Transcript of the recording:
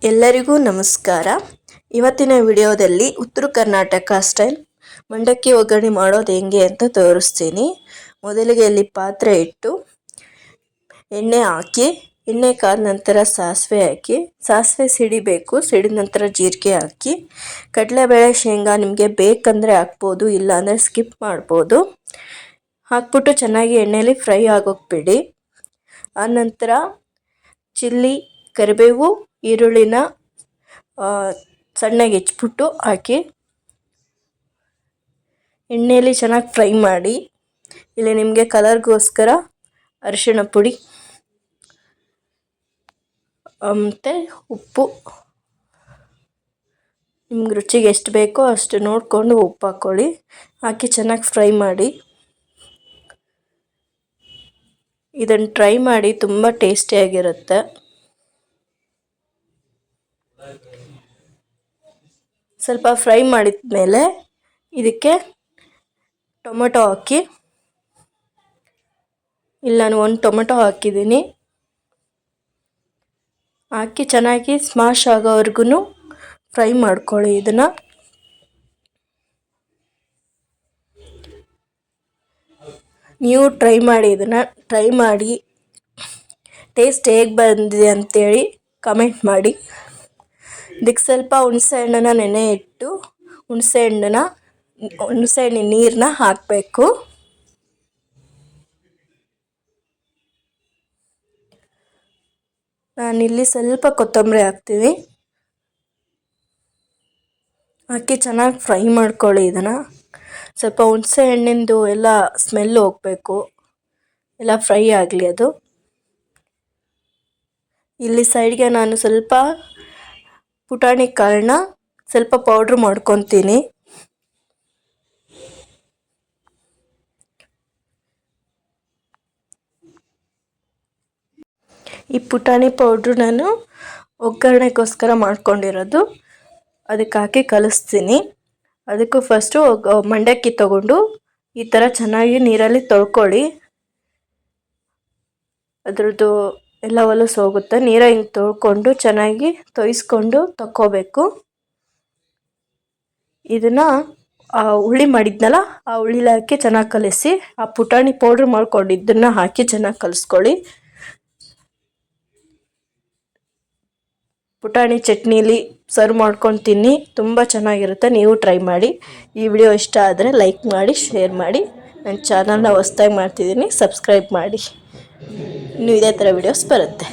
ಎಲ್ಲರಿಗೂ ನಮಸ್ಕಾರ. ಇವತ್ತಿನ ವಿಡಿಯೋದಲ್ಲಿ ಉತ್ತರ ಕರ್ನಾಟಕ ಸ್ಟೈಲ್ ಮಂಡಕ್ಕಿ ಒಗ್ಗರಣೆ ಮಾಡೋದು ಹೆಂಗೆ ಅಂತ ತೋರಿಸ್ತೀನಿ. ಮೊದಲಿಗೆ ಇಲ್ಲಿ ಪಾತ್ರೆ ಇಟ್ಟು ಎಣ್ಣೆ ಹಾಕಿ, ಎಣ್ಣೆ ಕಾದ ನಂತರ ಸಾಸಿವೆ ಹಾಕಿ, ಸಾಸಿವೆ ಸಿಡಿಬೇಕು. ಸಿಡಿದ ನಂತರ ಜೀರಿಗೆ ಹಾಕಿ, ಕಡಲೆಬೇಳೆ ಶೇಂಗಾ ನಿಮಗೆ ಬೇಕಂದರೆ ಹಾಕ್ಬೋದು, ಇಲ್ಲ ಅಂದರೆ ಸ್ಕಿಪ್ ಮಾಡ್ಬೋದು. ಹಾಕ್ಬಿಟ್ಟು ಚೆನ್ನಾಗಿ ಎಣ್ಣೆಯಲ್ಲಿ ಫ್ರೈ ಆಗೋಕೆ ಬಿಡಿ. ಆನಂತರ ಚಿಲ್ಲಿ, ಕರಿಬೇವು, ಈರುಳ್ಳಿನ ಸಣ್ಣಗೆ ಹೆಚ್ಚಿಬಿಟ್ಟು ಹಾಕಿ ಎಣ್ಣೆಯಲ್ಲಿ ಚೆನ್ನಾಗಿ ಫ್ರೈ ಮಾಡಿ. ಇಲ್ಲಿ ನಿಮಗೆ ಕಲರ್ಗೋಸ್ಕರ ಅರಿಶಿಣ ಪುಡಿ ಮತ್ತು ಉಪ್ಪು ನಿಮ್ಗೆ ರುಚಿಗೆ ಎಷ್ಟು ಬೇಕೋ ಅಷ್ಟು ನೋಡಿಕೊಂಡು ಉಪ್ಪು ಹಾಕ್ಕೊಳ್ಳಿ. ಹಾಕಿ ಚೆನ್ನಾಗಿ ಫ್ರೈ ಮಾಡಿ. ಇದನ್ನು ಟ್ರೈ ಮಾಡಿ, ತುಂಬ ಟೇಸ್ಟಿಯಾಗಿರುತ್ತೆ. ಸ್ವಲ್ಪ ಫ್ರೈ ಮಾಡಿದ ಮೇಲೆ ಇದಕ್ಕೆ ಟೊಮೆಟೊ ಹಾಕಿ. ಇಲ್ಲಿ ನಾನು 1 ಟೊಮೆಟೊ ಹಾಕಿದ್ದೀನಿ. ಹಾಕಿ ಚೆನ್ನಾಗಿ ಸ್ಮ್ಯಾಶ್ ಆಗೋವರೆಗೂ ಫ್ರೈ ಮಾಡ್ಕೊಳ್ಳಿ. ಇದನ್ನು ನೀವು ಟ್ರೈ ಮಾಡಿ ಟೇಸ್ಟ್ ಹೇಗೆ ಬಂದಿದೆ ಅಂತೇಳಿ ಕಮೆಂಟ್ ಮಾಡಿ. ಇದಕ್ಕೆ ಸ್ವಲ್ಪ ಹುಣಸೆ ಹಣ್ಣನ್ನು ನೆನೆ ಇಟ್ಟು ಹುಣಸೆ ಹಣ್ಣಿನ ನೀರನ್ನ ಹಾಕಬೇಕು. ನಾನಿಲ್ಲಿ ಸ್ವಲ್ಪ ಕೊತ್ತಂಬರಿ ಹಾಕ್ತೀನಿ. ಹಾಕಿ ಚೆನ್ನಾಗಿ ಫ್ರೈ ಮಾಡ್ಕೊಳ್ಳಿ. ಇದನ್ನು ಸ್ವಲ್ಪ ಹುಣಸೆ ಹಣ್ಣಿಂದು ಎಲ್ಲ ಸ್ಮೆಲ್ ಹೋಗಬೇಕು, ಎಲ್ಲ ಫ್ರೈ ಆಗಲಿ ಅದು. ಇಲ್ಲಿ ಸೈಡ್ಗೆ ನಾನು ಸ್ವಲ್ಪ ಪುಟಾಣಿ ಕಾಳನ್ನ ಸ್ವಲ್ಪ ಪೌಡ್ರ್ ಮಾಡ್ಕೊತೀನಿ. ಈ ಪುಟಾಣಿ ಪೌಡ್ರು ನಾನು ಒಗ್ಗರಣೆಗೋಸ್ಕರ ಮಾಡ್ಕೊಂಡಿರೋದು. ಅದಕ್ಕೆ ಹಾಕಿ ಕಲಿಸ್ತೀನಿ. ಅದಕ್ಕೂ ಫಸ್ಟು ಮಂಡಕ್ಕಿ ತಗೊಂಡು ಈ ಥರ ಚೆನ್ನಾಗಿ ನೀರಲ್ಲಿ ತೊಳ್ಕೊಳ್ಳಿ. ಅದರದ್ದು ಎಲ್ಲ ಹೊಲಸು ಹೋಗುತ್ತೆ. ನೀರ ಹಿಂಗೆ ತೊಳ್ಕೊಂಡು ಚೆನ್ನಾಗಿ ತೊಯ್ಸ್ಕೊಂಡು ತಕ್ಕೋಬೇಕು. ಇದನ್ನು ಹುಳಿ ಮಾಡಿದ್ನಲ್ಲ, ಆ ಹುಳಿಲಿ ಹಾಕಿ ಚೆನ್ನಾಗಿ ಕಲಿಸಿ, ಆ ಪುಟಾಣಿ ಪೌಡ್ರ್ ಮಾಡ್ಕೊಂಡಿದ್ದನ್ನು ಹಾಕಿ ಚೆನ್ನಾಗಿ ಕಲಿಸ್ಕೊಳ್ಳಿ. ಪುಟಾಣಿ ಚಟ್ನೀಲಿ ಸರ್ವ್ ಮಾಡ್ಕೊಂಡು ತಿನ್ನಿ, ತುಂಬ ಚೆನ್ನಾಗಿರುತ್ತೆ. ನೀವು ಟ್ರೈ ಮಾಡಿ. ಈ ವಿಡಿಯೋ ಇಷ್ಟ ಆದರೆ ಲೈಕ್ ಮಾಡಿ, ಶೇರ್ ಮಾಡಿ. ನನ್ನ ಚಾನಲ್ನ ಹೊಸ್ದಾಗಿ ಮಾಡ್ತಿದ್ದೀನಿ, ಸಬ್ಸ್ಕ್ರೈಬ್ ಮಾಡಿ. ಇನ್ನೂ ಇದೇ ಥರ ವಿಡಿಯೋಸ್ ಬರುತ್ತೆ.